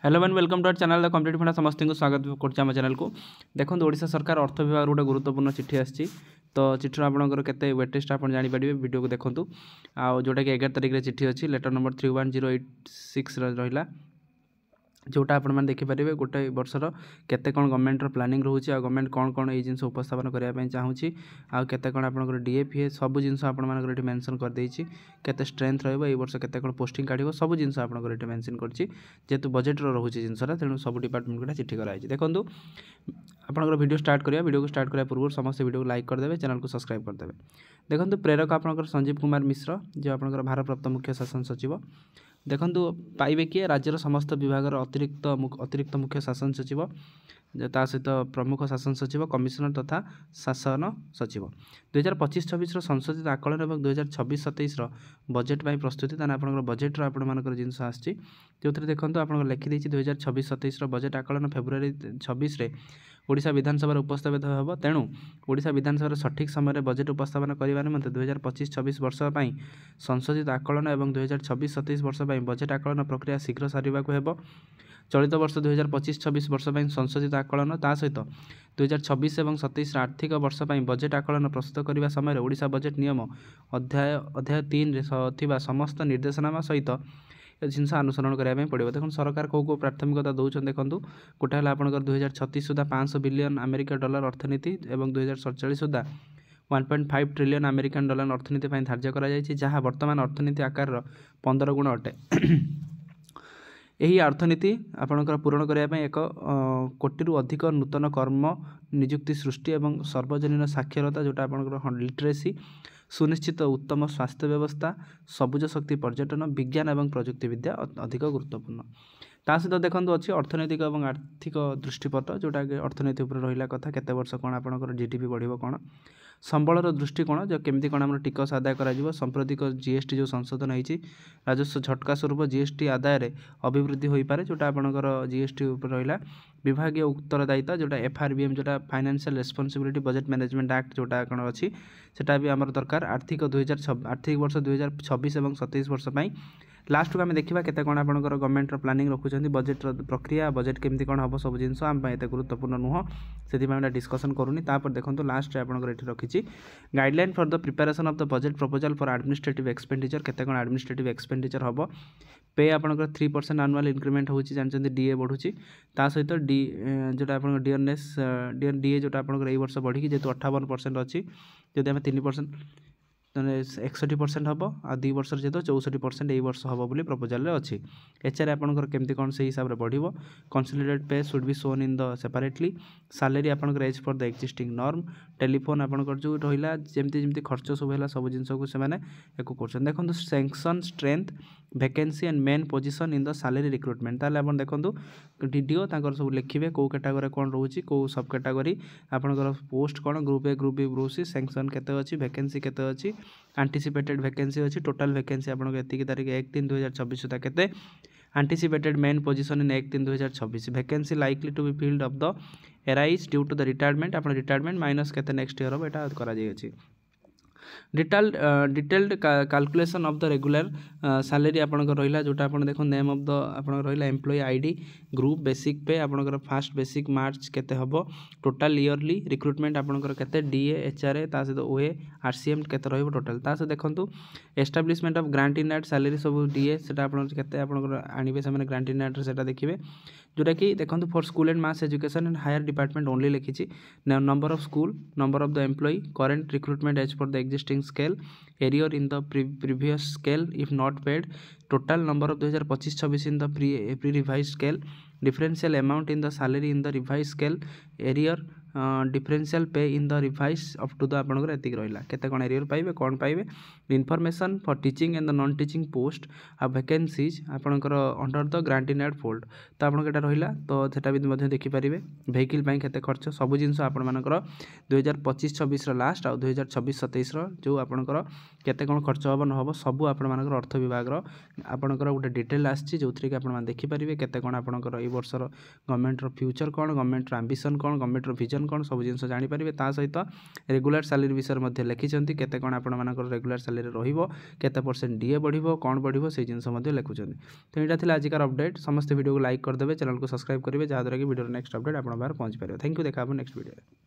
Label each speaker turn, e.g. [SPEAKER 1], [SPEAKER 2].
[SPEAKER 1] Hello man welcome to our channel the complete funda समस्त को स्वागत कर चैनल को देखो ओडिशा सरकार अर्थ विभाग गोटे गुरुत्वपूर्ण चिठी आसी तो चिठिर आपंकर केते वेटेस्ट आप जानीपारे वीडियो को देखूँ आ जोटा कि 11 तारिख चिठी अच्छी लेटर नंबर 31086 रहा जोटा आप देखिपारे गोटे वर्षर केते कौन गवर्नमेंट प्लानिंग रोचे आ गवर्नमेंट कौन कौन ये जिन उपस्थापन करने चाहूँगी आते कौन आप डीएफए सब जिन आप मेंशन कर केते स्ट्रेंथ वर्ष केते कौन पोस्टिंग काढ़ सब जिन आप मेंशन करेतु बजेट रोचे जिनसा तेणु सब डिपार्टमेंट गुड़ा चिठी कराई देखो आपंकर वीडियो स्टार्ट करा वीडियो को स्टार्ट करा पूर्व समस्त वीडियो को लाइक करदे चैनल को सब्सक्राइब करदे देखो प्रेरक आपंकर संजीव कुमार मिश्र जो आपंकर भारप्राप्त मुख्य शासन सचिव देखु पाइबे किए राज्यर समस्त विभाग अतिरिक्त मुख्य शासन सचिव ता सहित प्रमुख शासन सचिव कमिशनर तथा शासन सचिव 2025-26 संशोधित आकलन और 2026-27 बजेट प्रस्तुति ताने आपनकर बजेट आपनकर जिनस आछि जो देखो आप लिखि देछि 2026-27 बजेट आकलन फेब्रुआरी 26 रे ओडिशा विधानसभा उपस्थापित होब तेणु ओडिशा विधानसभा सठिक समय बजेट उपस्थापन करने निमंते 2025-26 वर्ष पर संशोधित आकलन और 2026-27 वर्ष पर बजेट आकलन प्रक्रिया शीघ्र सारिबा को हेबो चलित वर्ष 2025-26 वर्ष पर संशोधित आकलन ता सहित 2026 और 27 आर्थिक वर्ष पर बजेट आकलन प्रस्तुत करने समय ओडिशा बजेट नियम अध्याय 3 रे समस्त निर्देशनामा सहित जिनस अनुसरण करने पड़ो देखो सरकार कौ प्राथमिकता दौरान देखो गोटे है आपंकर 2036 सुधा 500 बिलियन अमेरिका डॉलर अर्थनीति और 2047 सुधा 1.5 ट्रिलियन अमेरिकन डॉलर अर्थनीति धार्य करा वर्तमान अर्थनीति आकार 15 गुण अटे यही अर्थनीति आपणकर पूरण करने एक कोटी अधिक नूतन कर्म निजुक्ति सृष्टि और सर्वजनीन साक्षरता जोटा आपंकर लिटरेसी सुनिश्चित उत्तम स्वास्थ्य व्यवस्था सबुज शक्ति पर्यटन विज्ञान और प्रजुक्ति विद्या अधिक गुरुत्वपूर्ण ता सहित देखो अच्छी अर्थनैतिक और आर्थिक दृष्टिपट जोटा कि अर्थनीति उपर रहा कथा केते वर्ष कौन आपंकर जीडीपी बढ़ो कौन संबलर दृष्टिकोण जो केमती कौन आम टिकस आदाय कर सांप्रतिक जीएसटी जो संशोधन होती राजस्व झटका स्वरूप जीएसटी आदाय अभिवृद्धि हो पारे जोटा आपंकर जीएसटी रहा विभाग उत्तरदायिता जोटा एफआरबीएम जोटा financial responsibility budget management act जोटा कौन अच्छी सेटा भी आमर दरकार आर्थिक वर्ष 2026 और 27 वर्ष लास्ट को आम देखा केते कौन आपंकर गवर्नमेंट प्लानिंग रखुच्च बजेट प्रक्रिया बजेट केमती कौन हम सब जिन आम एत गुरुत्वपूर्ण नुह से डिस्कसन करूनी देखो लास्ट आपंकर ये रखी guideline for the preparation of the budget proposal for administrative expenditure केते कौन एडमिनिस्ट्रेटिव एक्सपेंडिचर हम पे आपंकर 3% आनुआल इंक्रीमेंट होची जानते डीए बढ़ुची ता सहित डी जोटा आप डीएनएस डीए जोटा आपंकर यही वर्ष बढ़ी जेहतु 58% अच्छी जदि आम 3% 61% हम आ 2 वर्ष जेहतु 64% यही वर्ष हम बोली प्रपोजल अच्छी एचआर आपंकर केमती कौन से हिसाब से बढ़ो consolidated pay should be shown in the separately salary आपंकर as for the existing norm telephone आपंकर जो रहा जमी खर्च सब है सब जिन को कर देखो sanction strength vacancy and main position in the salary recruitment ताले आप देखो डीडीओ सब लिखे कौ कैटेगरी कौन रोचे कौ सब कैटेगरी आपंकर पोस्ट कौन group A group B group C sanction केते अच्छी वैकेंसी केते अच्छी एंटीसिपेटेड वैकेंसी अच्छी टोटाल वैकेंसी आपको एतिकी तारीख 1/3/2026 सुधा केते anticipated main position in 1/3/2026 vacancy likely to be filled of the arise due to the retirement आप रिटायरमेंट माइनस केते नेक्स्ट ईयर हम एटा करा जायछि detailed calculation of the regular salary आपंकर रहा जोटा आप देखो नेम ऑफ द आप रहा एम्प्लॉय आईडी ग्रुप बेसिक पे आपंकर फास्ट बेसिक मार्च केते हम टोटाल ईयरली रिक्रुटमेंट आपंकर केते डीए एचआरए ता सहित ओए आरसीएम केते रहिबो टोटाल ता सहित देखंतु establishment of grant in aid salary सब डीए सेटा आपन केते आपंकर आनिबे से ग्रांट इन एट सेटा देखिबे जोटा कि देखो for school and mass education and higher department only लिखी number of school number of the employ current recruitment as for the existing scale arrear in the previous scale if not paid total number of 2025-26 in the pre-revised scale differential amount in the salary in the revised scale arrear differential pay in the revised up to the आपनकर एतिक रहिला केते कोन arrear पाइबे कोन पाइबे information for teaching and the non teaching post आ vacancies आपनकर under the grant in aid fold तो आपन केटा रहिला तो सेटा भी मध्ये देखि परिबे वेहिकल पई केते खर्च सब जिंस आपन मानकर 2025-26 रो लास्ट आ 2026-27 रो जो आपनकर केते कोन खर्च होबो न होबो सब आपन मानकर अर्थ विभाग रो आपनकर गोटे डिटेल आछि जोथरे कि आपन मान देखि परिबे केते कोन आपनकर ए वर्ष रो गवर्नमेंट रो फ्यूचर कोन गवर्नमेंट रो एम्बिशन कोन गवर्नमेंट रो विजन रिजन कौन सब जिन जानीपर ता सहित रेगुलर सैलरी विषय में लिखिं केते कौन आपर रेगुलर सैलरी रते% डीए बढ़ो कौन बढ़ो से जिन लिखुं। तो यहाँ था आजिकार अपडेट समस्त वीडियो को लाइक करदे चैनल को सब्सक्राइब करेंगे जहाँद्वारा कि वीडियो नेक्स्ट अपडेट आप पहुँच पारे। थैंक यू देखा नेक्स्ट वीडियो।